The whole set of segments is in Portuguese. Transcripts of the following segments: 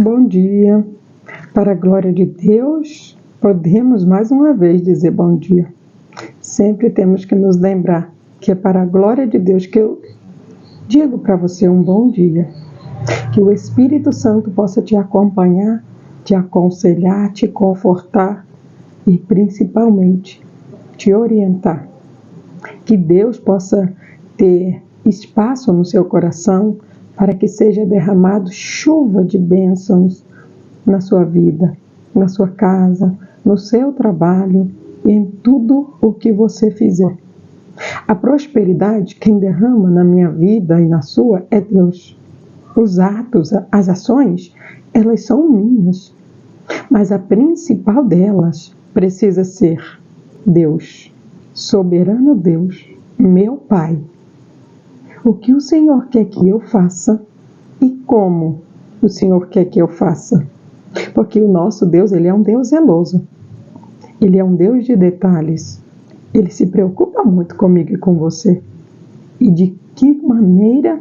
Bom dia. Para a glória de Deus, podemos mais uma vez dizer bom dia. Sempre temos que nos lembrar que é para a glória de Deus que eu digo para você um bom dia. Que o Espírito Santo possa te acompanhar, te aconselhar, te confortar e principalmente te orientar. Que Deus possa ter espaço no seu coração para que seja derramado chuva de bênçãos na sua vida, na sua casa, no seu trabalho e em tudo o que você fizer. A prosperidade, quem derrama na minha vida e na sua é Deus. Os atos, as ações, elas são minhas, mas a principal delas precisa ser Deus, soberano Deus, meu Pai. O que o Senhor quer que eu faça e como o Senhor quer que eu faça. Porque o nosso Deus, Ele é um Deus zeloso. Ele é um Deus de detalhes. Ele se preocupa muito comigo e com você. E de que maneira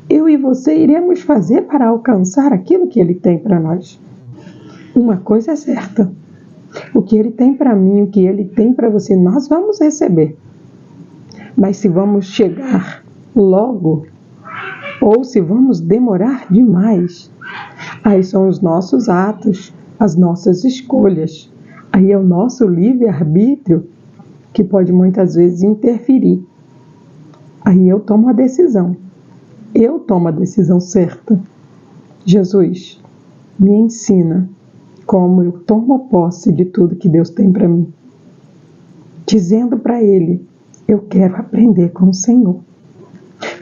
eu e você iremos fazer para alcançar aquilo que Ele tem para nós. Uma coisa é certa. O que Ele tem para mim, o que Ele tem para você, nós vamos receber. Mas se vamos chegar logo, ou se vamos demorar demais, aí são os nossos atos, as nossas escolhas. Aí é o nosso livre-arbítrio que pode muitas vezes interferir. Aí eu tomo a decisão. Eu tomo a decisão certa. Jesus, me ensina como eu tomo posse de tudo que Deus tem para mim. Dizendo para Ele, eu quero aprender com o Senhor.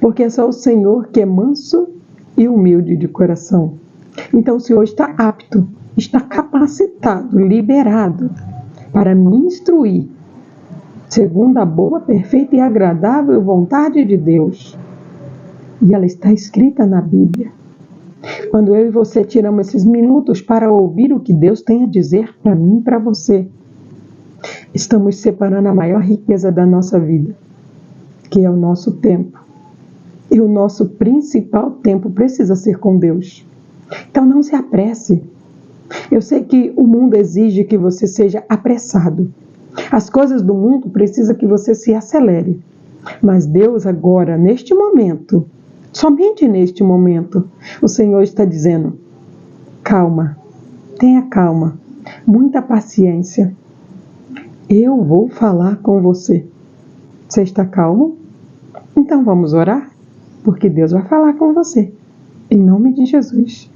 Porque é só o Senhor que é manso e humilde de coração. Então o Senhor está apto, está capacitado, liberado para me instruir, segundo a boa, perfeita e agradável vontade de Deus. E ela está escrita na Bíblia. Quando eu e você tiramos esses minutos para ouvir o que Deus tem a dizer para mim e para você, estamos separando a maior riqueza da nossa vida, que é o nosso tempo. E o nosso principal tempo precisa ser com Deus. Então não se apresse. Eu sei que o mundo exige que você seja apressado. As coisas do mundo precisam que você se acelere. Mas Deus agora, neste momento, somente neste momento, o Senhor está dizendo, calma, tenha calma, muita paciência. Eu vou falar com você. Você está calmo? Então vamos orar? Porque Deus vai falar com você. Em nome de Jesus.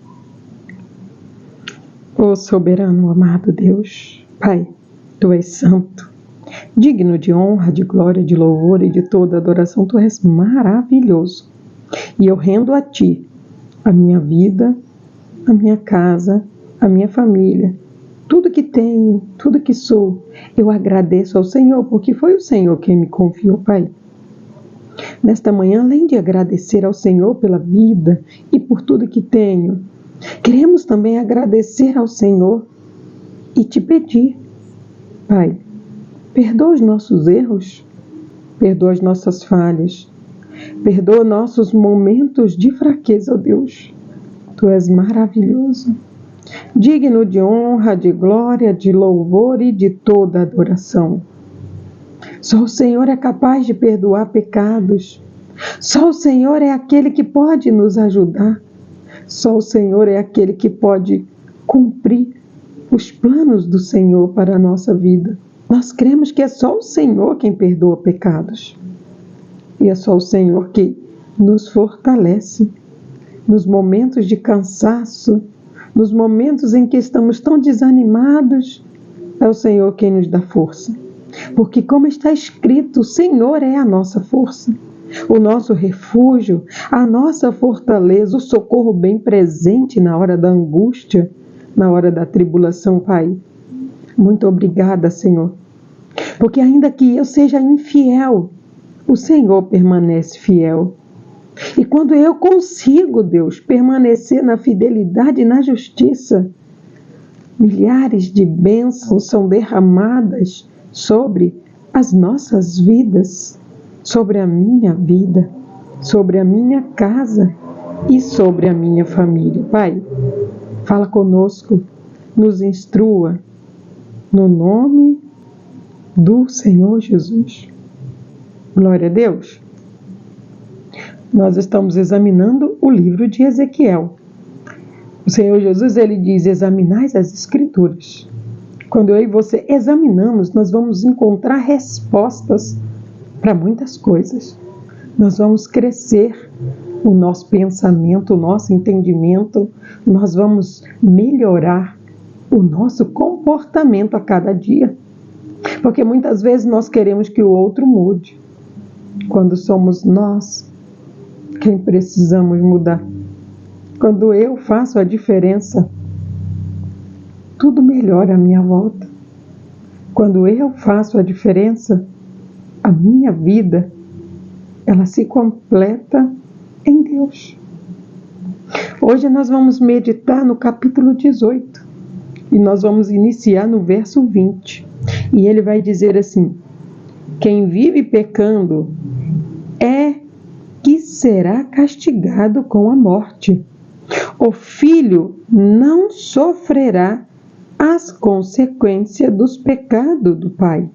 Ó soberano, amado Deus, Pai, Tu és santo, digno de honra, de glória, de louvor e de toda adoração. Tu és maravilhoso. E eu rendo a Ti a minha vida, a minha casa, a minha família, tudo que tenho, tudo que sou. Eu agradeço ao Senhor, porque foi o Senhor quem me confiou, Pai. Nesta manhã, além de agradecer ao Senhor pela vida e por tudo que tenho, queremos também agradecer ao Senhor e te pedir, Pai, perdoa os nossos erros, perdoa as nossas falhas, perdoa nossos momentos de fraqueza, ó Deus. Tu és maravilhoso, digno de honra, de glória, de louvor e de toda adoração. Só o Senhor é capaz de perdoar pecados. Só o Senhor é aquele que pode nos ajudar. Só o Senhor é aquele que pode cumprir os planos do Senhor para a nossa vida. Nós cremos que é só o Senhor quem perdoa pecados. E é só o Senhor que nos fortalece nos momentos de cansaço, nos momentos em que estamos tão desanimados. É o Senhor quem nos dá força. Porque como está escrito, o Senhor é a nossa força, o nosso refúgio, a nossa fortaleza, o socorro bem presente na hora da angústia, na hora da tribulação, Pai. Muito obrigada, Senhor. Porque ainda que eu seja infiel, o Senhor permanece fiel. E quando eu consigo, Deus, permanecer na fidelidade e na justiça, milhares de bênçãos são derramadas sobre as nossas vidas, sobre a minha vida, sobre a minha casa e sobre a minha família. Pai, Fala conosco, nos instrua, no nome do Senhor Jesus. Glória a Deus. Nós estamos examinando o livro de Ezequiel. O Senhor Jesus, ele diz, examinai as Escrituras. Quando eu e você examinamos, nós vamos encontrar respostas para muitas coisas. Nós vamos crescer o nosso pensamento, o nosso entendimento, nós vamos melhorar o nosso comportamento a cada dia. Porque muitas vezes nós queremos que o outro mude, quando somos nós quem precisamos mudar. Quando eu faço a diferença, tudo melhora à minha volta. Quando eu faço a diferença, a minha vida, ela se completa em Deus. Hoje nós vamos meditar no capítulo 18 e nós vamos iniciar no verso 20. E ele vai dizer assim: quem vive pecando é que será castigado com a morte. O filho não sofrerá as consequências dos pecados do pai,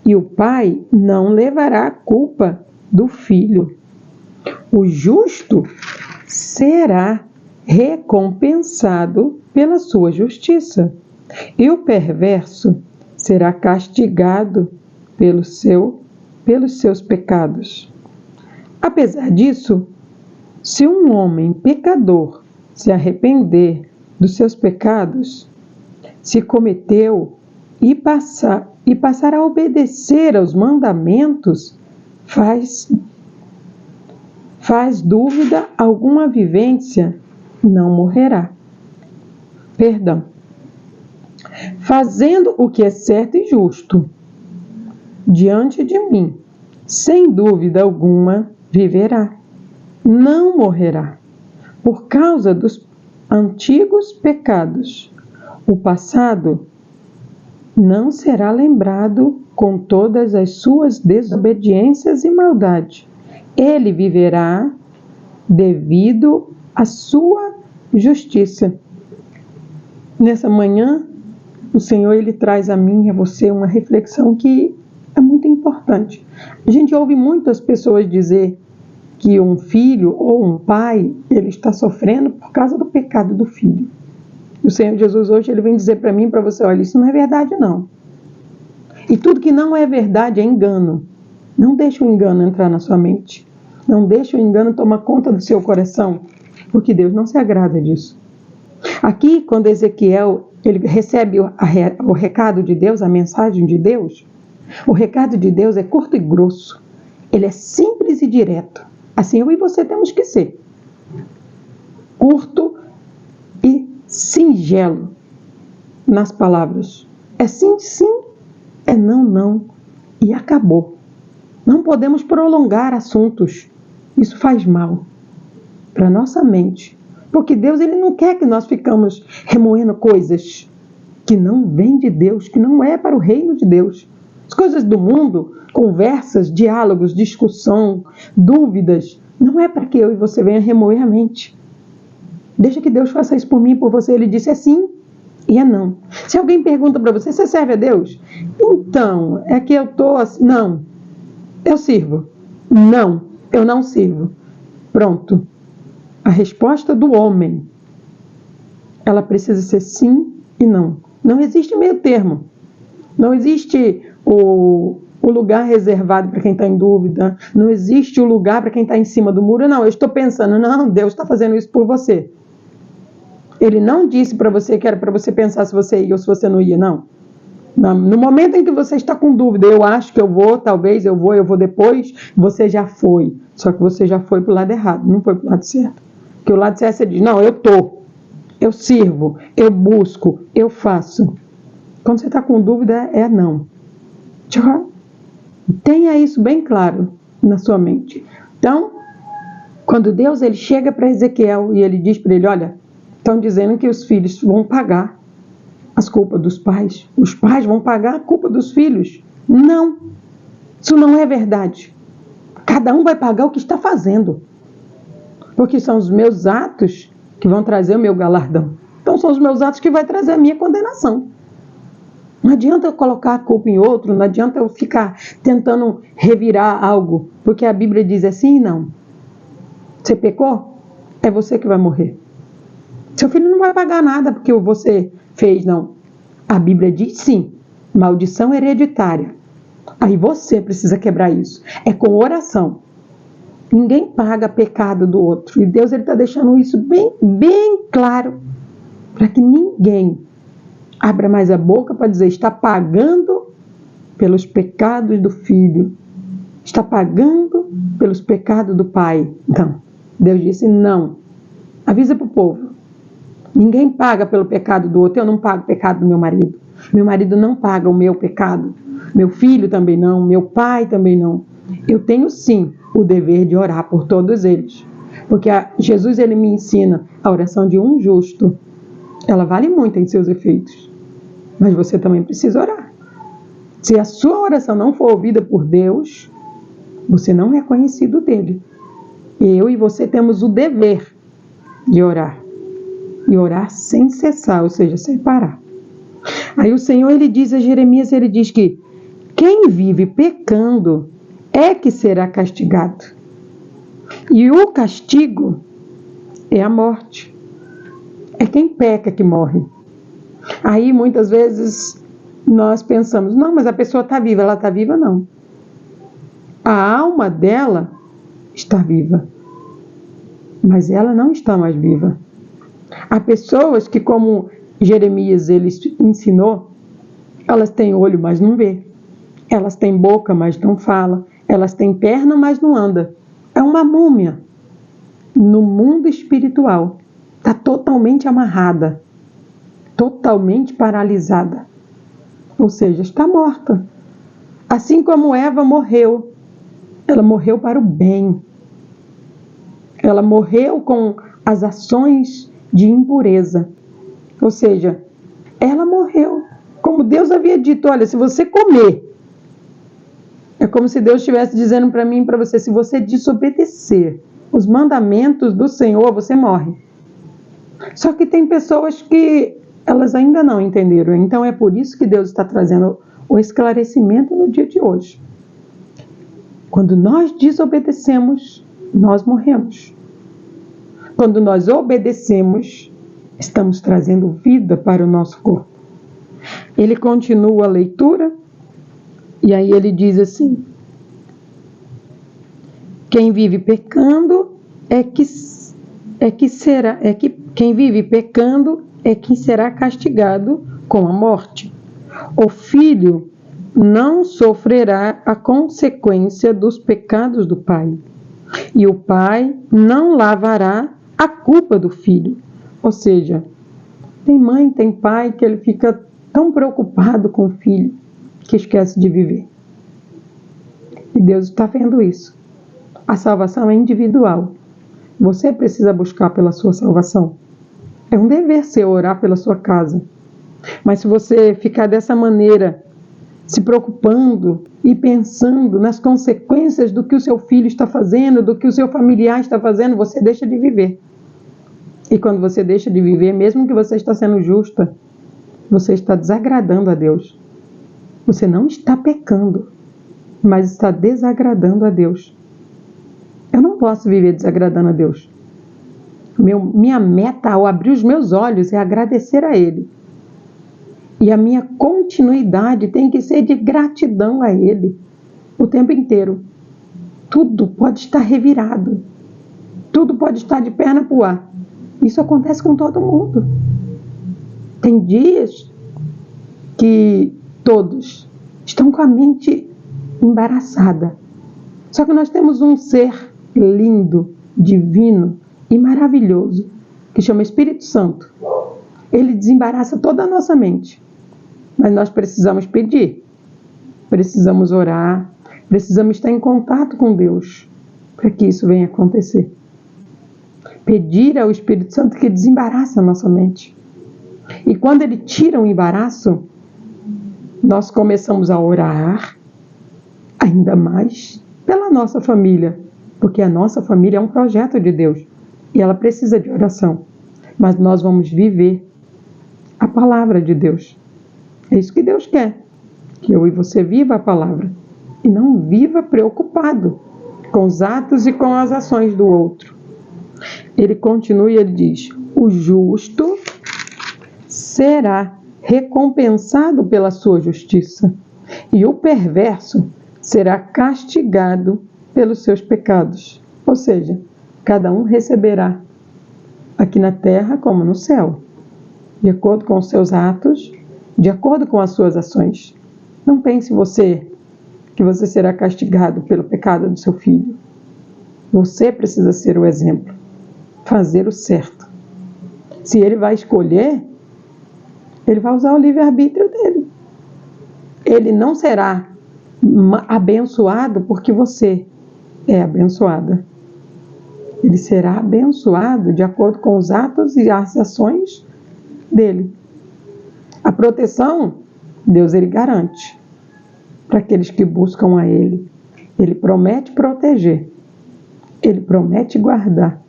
e o pai não levará a culpa do filho. O justo será recompensado pela sua justiça, e o perverso será castigado pelos seus pecados. Apesar disso, se um homem pecador se arrepender dos seus pecados, se cometeu e passar a obedecer aos mandamentos, faz dúvida alguma vivência, não morrerá. Fazendo o que é certo e justo diante de mim, sem dúvida alguma viverá, não morrerá, por causa dos antigos pecados. O passado não será lembrado com todas as suas desobediências e maldade. Ele viverá devido à sua justiça. Nessa manhã, o Senhor ele traz a mim e a você uma reflexão que é muito importante. A gente ouve muitas pessoas dizer que um filho ou um pai, ele está sofrendo por causa do pecado do filho. O Senhor Jesus hoje ele vem dizer para mim e para você, olha, isso não é verdade não. E tudo que não é verdade é engano. Não deixe o engano entrar na sua mente. Não deixe o engano tomar conta do seu coração, porque Deus não se agrada disso. Aqui, quando Ezequiel ele recebe o recado de Deus, a mensagem de Deus, o recado de Deus é curto e grosso. Ele é simples e direto. Assim eu e você temos que ser. Curto e singelo nas palavras. É sim, sim, é não, não. E acabou. Não podemos prolongar assuntos. Isso faz mal para a nossa mente. Porque Deus ele não quer que nós ficamos remoendo coisas que não vêm de Deus, que não é para o reino de Deus. As coisas do mundo, conversas, diálogos, discussão, dúvidas, não é para que eu e você venha remoer a mente. Deixa que Deus faça isso por mim e por você. Ele disse é sim e é não. Se alguém pergunta para você, você serve a Deus? Então, é que eu estou assim. Não, eu sirvo. Não, eu não sirvo. Pronto. A resposta do homem, ela precisa ser sim e não. Não existe meio termo. Não existe o lugar reservado para quem está em dúvida. Não existe o lugar para quem está em cima do muro. Não, eu estou pensando, não, Deus está fazendo isso por você. Ele não disse para você que era para você pensar se você ia ou se você não ia, não. No momento em que você está com dúvida, eu acho que eu vou, talvez eu vou depois, você já foi. Só que você já foi para o lado errado, não foi para o lado certo. Porque o lado certo você diz, não, eu sirvo, eu busco, eu faço. Quando você está com dúvida, é não. Tenha isso bem claro na sua mente. Então, quando Deus ele chega para Ezequiel e ele diz para ele, olha, estão dizendo que os filhos vão pagar as culpas dos pais. Os pais vão pagar a culpa dos filhos. Não, isso não é verdade. Cada um vai pagar o que está fazendo. Porque são os meus atos que vão trazer o meu galardão. Então são os meus atos que vai trazer a minha condenação. Não adianta eu colocar a culpa em outro, não adianta eu ficar tentando revirar algo, porque a Bíblia diz assim, não. Você pecou? É você que vai morrer. Seu filho não vai pagar nada porque você fez, não. A Bíblia diz sim, maldição hereditária. Aí você precisa quebrar isso. É com oração. Ninguém paga pecado do outro. E Deus está deixando isso bem claro, para que ninguém abra mais a boca para dizer, está pagando pelos pecados do filho, está pagando pelos pecados do pai. Não. Deus disse não. Avisa para o povo. Ninguém paga pelo pecado do outro. Eu não pago o pecado do meu marido. Meu marido não paga o meu pecado. Meu filho também não. Meu pai também não. Eu tenho sim o dever de orar por todos eles. Porque Jesus ele me ensina a oração de um justo. Ela vale muito em seus efeitos. Mas você também precisa orar. Se a sua oração não for ouvida por Deus, você não é conhecido dele. Eu e você temos o dever de orar. E orar sem cessar, ou seja, sem parar. Aí o Senhor, ele diz a Jeremias, ele diz que quem vive pecando é que será castigado. E o castigo é a morte. É quem peca que morre. Aí muitas vezes nós pensamos, não, mas a pessoa está viva. Ela está viva? Não. A alma dela está viva. Mas ela não está mais viva. Há pessoas que, como Jeremias ele ensinou, elas têm olho, mas não vê. Elas têm boca, mas não fala. Elas têm perna, mas não anda. É uma múmia. No mundo espiritual, está totalmente amarrada, totalmente paralisada. Ou seja, está morta. Assim como Eva morreu. Ela morreu para o bem. Ela morreu com as ações de impureza. Ou seja, ela morreu. Como Deus havia dito, olha, se você comer, é como se Deus estivesse dizendo para mim e para você, se você desobedecer os mandamentos do Senhor, você morre. Só que tem pessoas que elas ainda não entenderam. Então é por isso que Deus está trazendo o esclarecimento no dia de hoje. Quando nós desobedecemos, nós morremos. Quando nós obedecemos, estamos trazendo vida para o nosso corpo. Ele continua a leitura, e aí ele diz assim, quem vive pecando quem vive pecando é quem será castigado com a morte. O filho não sofrerá a consequência dos pecados do pai, e o pai não lavará a culpa do filho. Ou seja, tem mãe, tem pai que ele fica tão preocupado com o filho que esquece de viver. E Deus está vendo isso. A salvação é individual. Você precisa buscar pela sua salvação. É um dever seu orar pela sua casa. Mas se você ficar dessa maneira, se preocupando e pensando nas consequências do que o seu filho está fazendo, do que o seu familiar está fazendo, você deixa de viver. E quando você deixa de viver, mesmo que você está sendo justa, você está desagradando a Deus. Você não está pecando, mas está desagradando a Deus. Eu não posso viver desagradando a Deus. Minha meta ao abrir os meus olhos é agradecer a Ele. E a minha continuidade tem que ser de gratidão a Ele o tempo inteiro. Tudo pode estar revirado. Tudo pode estar de perna para o ar. Isso acontece com todo mundo. Tem dias que todos estão com a mente embaraçada. Só que nós temos um ser lindo, divino e maravilhoso, que chama Espírito Santo. Ele desembaraça toda a nossa mente. Mas nós precisamos pedir, precisamos orar, precisamos estar em contato com Deus para que isso venha acontecer. Pedir ao Espírito Santo que desembaraça a nossa mente. E quando ele tira o embaraço, nós começamos a orar ainda mais pela nossa família, porque a nossa família é um projeto de Deus e ela precisa de oração. Mas nós vamos viver a palavra de Deus. É isso que Deus quer, que eu e você viva a palavra e não viva preocupado com os atos e com as ações do outro. Ele continua e ele diz: o justo será recompensado pela sua justiça, e o perverso será castigado pelos seus pecados. Ou seja, cada um receberá, aqui na terra como no céu, de acordo com os seus atos, de acordo com as suas ações. Não pense que você será castigado pelo pecado do seu filho. Você precisa ser o exemplo, fazer o certo. Se ele vai escolher, ele vai usar o livre-arbítrio dele. Ele não será abençoado porque você é abençoada. Ele será abençoado de acordo com os atos e as ações dele. A proteção, Deus ele garante para aqueles que buscam a Ele. Ele promete proteger. Ele promete guardar.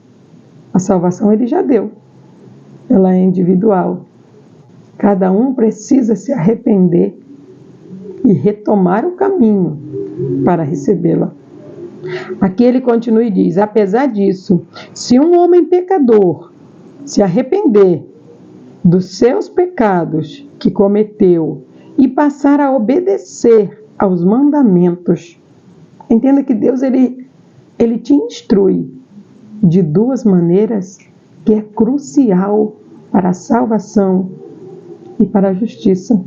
A salvação Ele já deu. Ela é individual. Cada um precisa se arrepender e retomar o caminho para recebê-la. Aqui ele continua e diz: apesar disso, se um homem pecador se arrepender dos seus pecados que cometeu e passar a obedecer aos mandamentos, entenda que Deus ele te instrui de duas maneiras que é crucial para a salvação e para a justiça.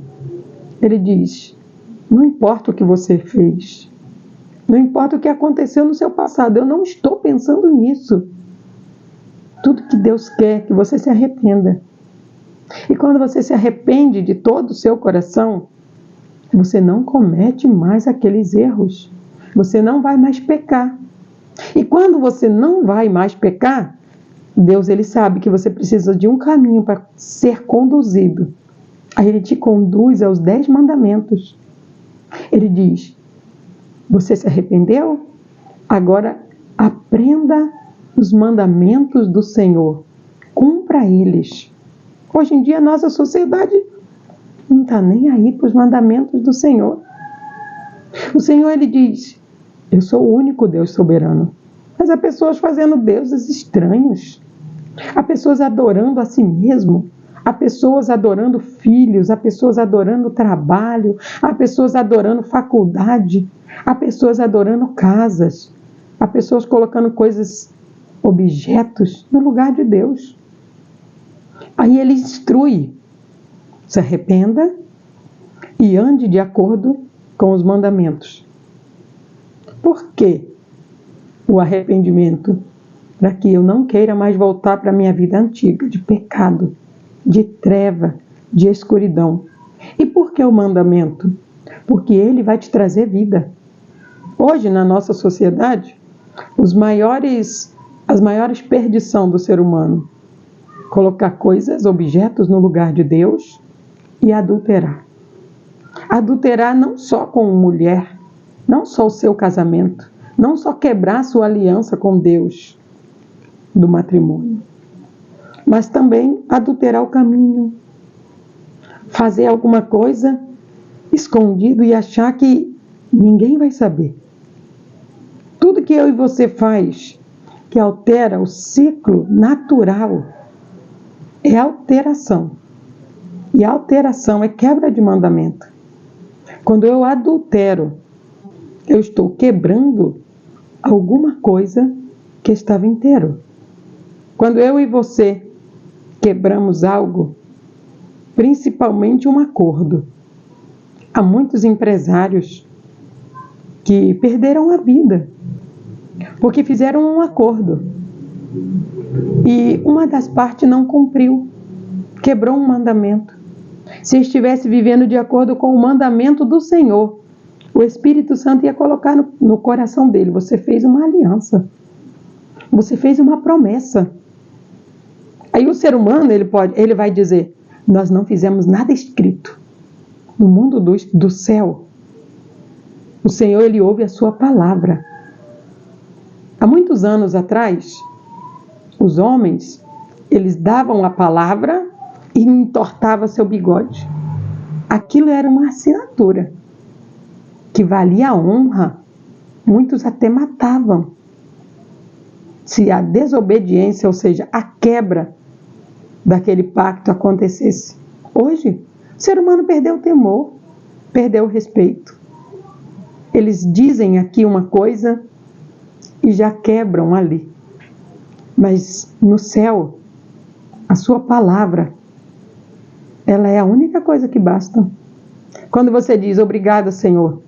Ele diz: não importa o que você fez, não importa o que aconteceu no seu passado, eu não estou pensando nisso. Tudo que Deus quer é que você se arrependa. E quando você se arrepende de todo o seu coração, você não comete mais aqueles erros. Você não vai mais pecar. E quando você não vai mais pecar, Deus ele sabe que você precisa de um caminho para ser conduzido. Aí Ele te conduz aos 10 mandamentos. Ele diz: você se arrependeu? Agora aprenda os mandamentos do Senhor. Cumpra eles. Hoje em dia, a nossa sociedade não está nem aí para os mandamentos do Senhor. O Senhor, Ele diz: eu sou o único Deus soberano. Mas há pessoas fazendo deuses estranhos. Há pessoas adorando a si mesmo. Há pessoas adorando filhos. Há pessoas adorando trabalho. Há pessoas adorando faculdade. Há pessoas adorando casas. Há pessoas colocando coisas, objetos, no lugar de Deus. Aí Ele instrui: se arrependa e ande de acordo com os mandamentos. Por quê o arrependimento? Para que eu não queira mais voltar para a minha vida antiga, de pecado, de treva, de escuridão. E por que o mandamento? Porque ele vai te trazer vida. Hoje, na nossa sociedade, as maiores perdição do ser humano: colocar coisas, objetos no lugar de Deus e adulterar. Adulterar não só com mulher, não só o seu casamento, não só quebrar sua aliança com Deus do matrimônio, mas também adulterar o caminho, fazer alguma coisa escondido e achar que ninguém vai saber. Tudo que eu e você faz que altera o ciclo natural é alteração. E a alteração é quebra de mandamento. Quando eu adultero, eu estou quebrando alguma coisa que estava inteiro. Quando eu e você quebramos algo, principalmente um acordo, há muitos empresários que perderam a vida porque fizeram um acordo e uma das partes não cumpriu, quebrou um mandamento. Se estivesse vivendo de acordo com o mandamento do Senhor, o Espírito Santo ia colocar no coração dele: você fez uma aliança, você fez uma promessa. Aí o ser humano, ele vai dizer: nós não fizemos nada escrito. No mundo do céu, o Senhor, Ele ouve a sua palavra. Há muitos anos atrás, os homens, eles davam a palavra e entortava seu bigode. Aquilo era uma assinatura que valia a honra. Muitos até matavam. Se a desobediência, ou seja, a quebra daquele pacto acontecesse. Hoje, o ser humano perdeu o temor, perdeu o respeito. Eles dizem aqui uma coisa e já quebram ali. Mas no céu, a sua palavra, ela é a única coisa que basta. Quando você diz obrigado, Senhor,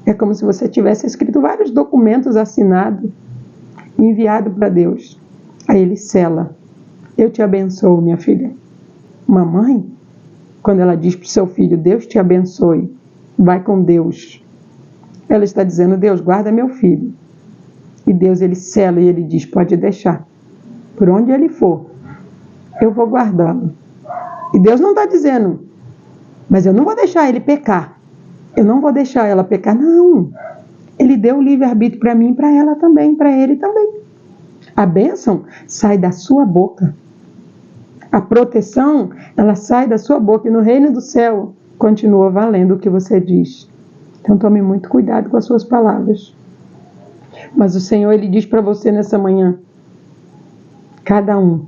é como se você tivesse escrito vários documentos assinados e enviado para Deus. Aí ele sela. Eu te abençoo, minha filha. Uma mãe, quando ela diz para o seu filho, Deus te abençoe, vai com Deus. Ela está dizendo, Deus, guarda meu filho. E Deus, ele sela e ele diz, pode deixar. Por onde ele for, eu vou guardá-lo. E Deus não está dizendo, mas eu não vou deixar ele pecar. Eu não vou deixar ela pecar. Não. Ele deu o livre-arbítrio para mim e para ela também, para ele também. A bênção sai da sua boca. A proteção, ela sai da sua boca. E no reino do céu, continua valendo o que você diz. Então tome muito cuidado com as suas palavras. Mas o Senhor, ele diz para você nessa manhã, cada um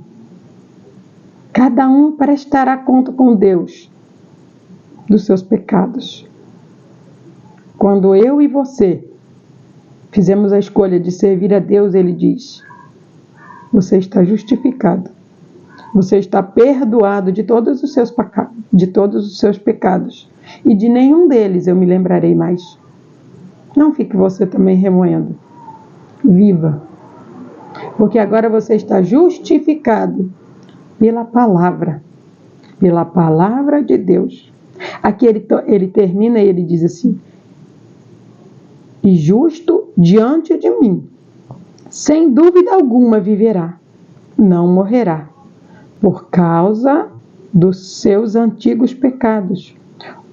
prestará conta com Deus dos seus pecados. Quando eu e você fizemos a escolha de servir a Deus, ele diz, você está justificado. Você está perdoado de todos os seus pecados. E de nenhum deles eu me lembrarei mais. Não fique você também remoendo. Viva. Porque agora você está justificado pela palavra de Deus. Aqui ele termina e ele diz assim, e justo diante de mim, sem dúvida alguma viverá, não morrerá, por causa dos seus antigos pecados.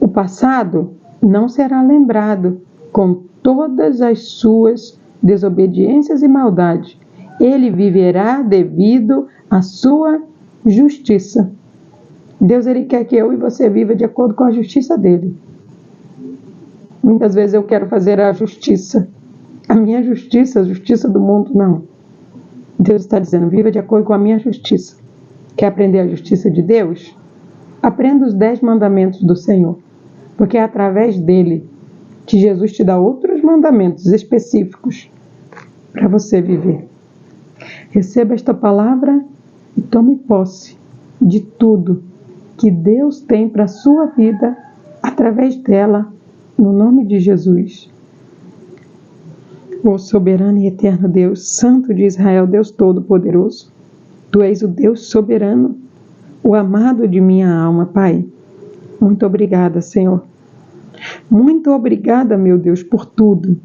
O passado não será lembrado com todas as suas desobediências e maldades. Ele viverá devido à sua justiça. Deus, ele quer que eu e você viva de acordo com a justiça dele. Muitas vezes eu quero fazer a justiça. A minha justiça, a justiça do mundo, não. Deus está dizendo, viva de acordo com a minha justiça. Quer aprender a justiça de Deus? Aprenda os 10 mandamentos do Senhor. Porque é através dele que Jesus te dá outros mandamentos específicos para você viver. Receba esta palavra e tome posse de tudo que Deus tem para a sua vida através dela, no nome de Jesus. Ó soberano e eterno Deus, Santo de Israel, Deus Todo-Poderoso, Tu és o Deus soberano, o amado de minha alma, Pai. Muito obrigada, Senhor. Muito obrigada, meu Deus, por tudo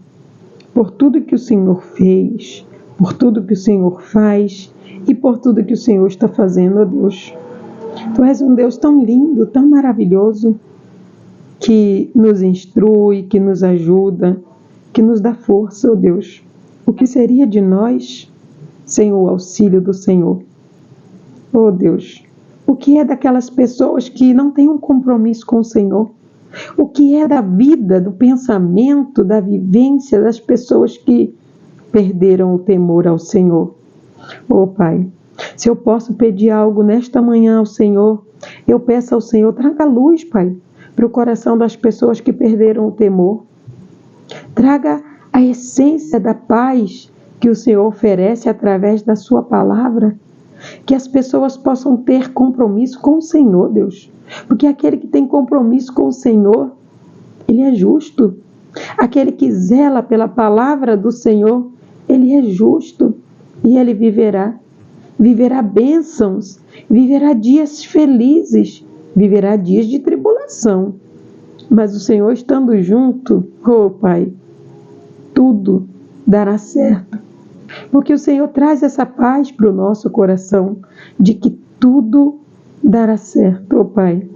que o Senhor fez, por tudo que o Senhor faz e por tudo que o Senhor está fazendo, ó Deus. Tu és um Deus tão lindo, tão maravilhoso, que nos instrui, que nos ajuda, que nos dá força, ó Deus. O que seria de nós sem o auxílio do Senhor? Ó Deus, o que é daquelas pessoas que não têm um compromisso com o Senhor? O que é da vida, do pensamento, da vivência das pessoas que perderam o temor ao Senhor? Ó Pai, se eu posso pedir algo nesta manhã ao Senhor, eu peço ao Senhor, traga luz, Pai, para o coração das pessoas que perderam o temor. Traga a essência da paz que o Senhor oferece através da sua palavra, que as pessoas possam ter compromisso com o Senhor, Deus. Porque aquele que tem compromisso com o Senhor, ele é justo. Aquele que zela pela palavra do Senhor, ele é justo e ele viverá bênçãos, viverá dias felizes, viverá dias de tribulação. Mas o Senhor estando junto, oh Pai, tudo dará certo. Porque o Senhor traz essa paz para o nosso coração, de que tudo dará certo, oh Pai.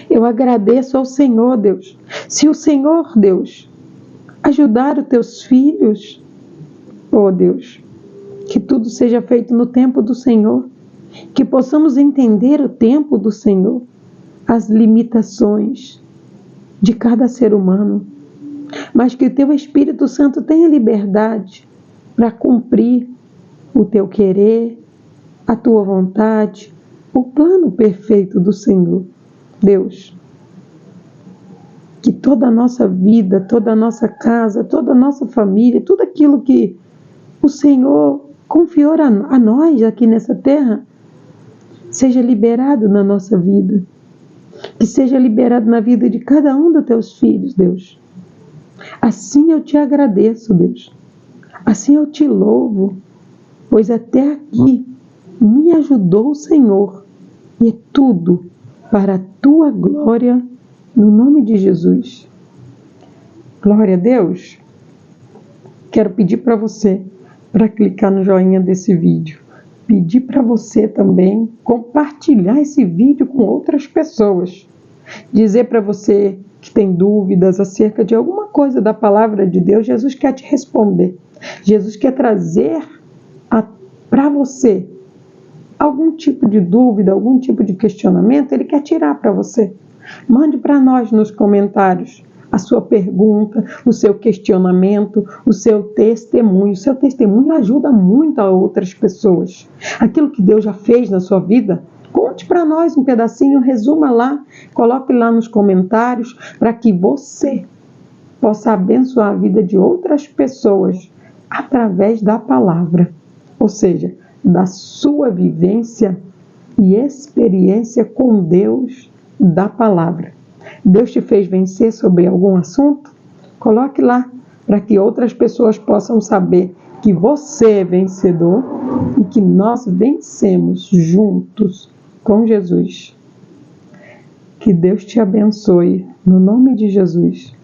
Eu agradeço ao Senhor, Deus. Se o Senhor, Deus, ajudar os teus filhos, oh Deus, que tudo seja feito no tempo do Senhor. que possamos entender o tempo do Senhor, as limitações de cada ser humano, mas que o Teu Espírito Santo tenha liberdade para cumprir o Teu querer, a Tua vontade, o plano perfeito do Senhor. Deus, que toda a nossa vida, toda a nossa casa, toda a nossa família, tudo aquilo que o Senhor confiou a nós aqui nessa terra, seja liberado na nossa vida, que seja liberado na vida de cada um dos Teus filhos, Deus. Assim eu Te agradeço, Deus. Assim eu Te louvo, pois até aqui me ajudou o Senhor, e é tudo para a Tua glória, no nome de Jesus. Glória a Deus. Quero pedir para você, para clicar no joinha desse vídeo, pedir para você também compartilhar esse vídeo com outras pessoas, dizer para você que tem dúvidas acerca de alguma coisa da palavra de Deus. Jesus quer te responder. Jesus quer trazer para você algum tipo de dúvida, algum tipo de questionamento, Ele quer tirar para você. Mande para nós nos comentários a sua pergunta, o seu questionamento, o seu testemunho. O seu testemunho ajuda muito a outras pessoas. Aquilo que Deus já fez na sua vida, conte para nós um pedacinho, resuma lá, coloque lá nos comentários, para que você possa abençoar a vida de outras pessoas através da palavra. Ou seja, da sua vivência e experiência com Deus da palavra. Deus te fez vencer sobre algum assunto? Coloque lá, para que outras pessoas possam saber que você é vencedor e que nós vencemos juntos com Jesus. Que Deus te abençoe, no nome de Jesus.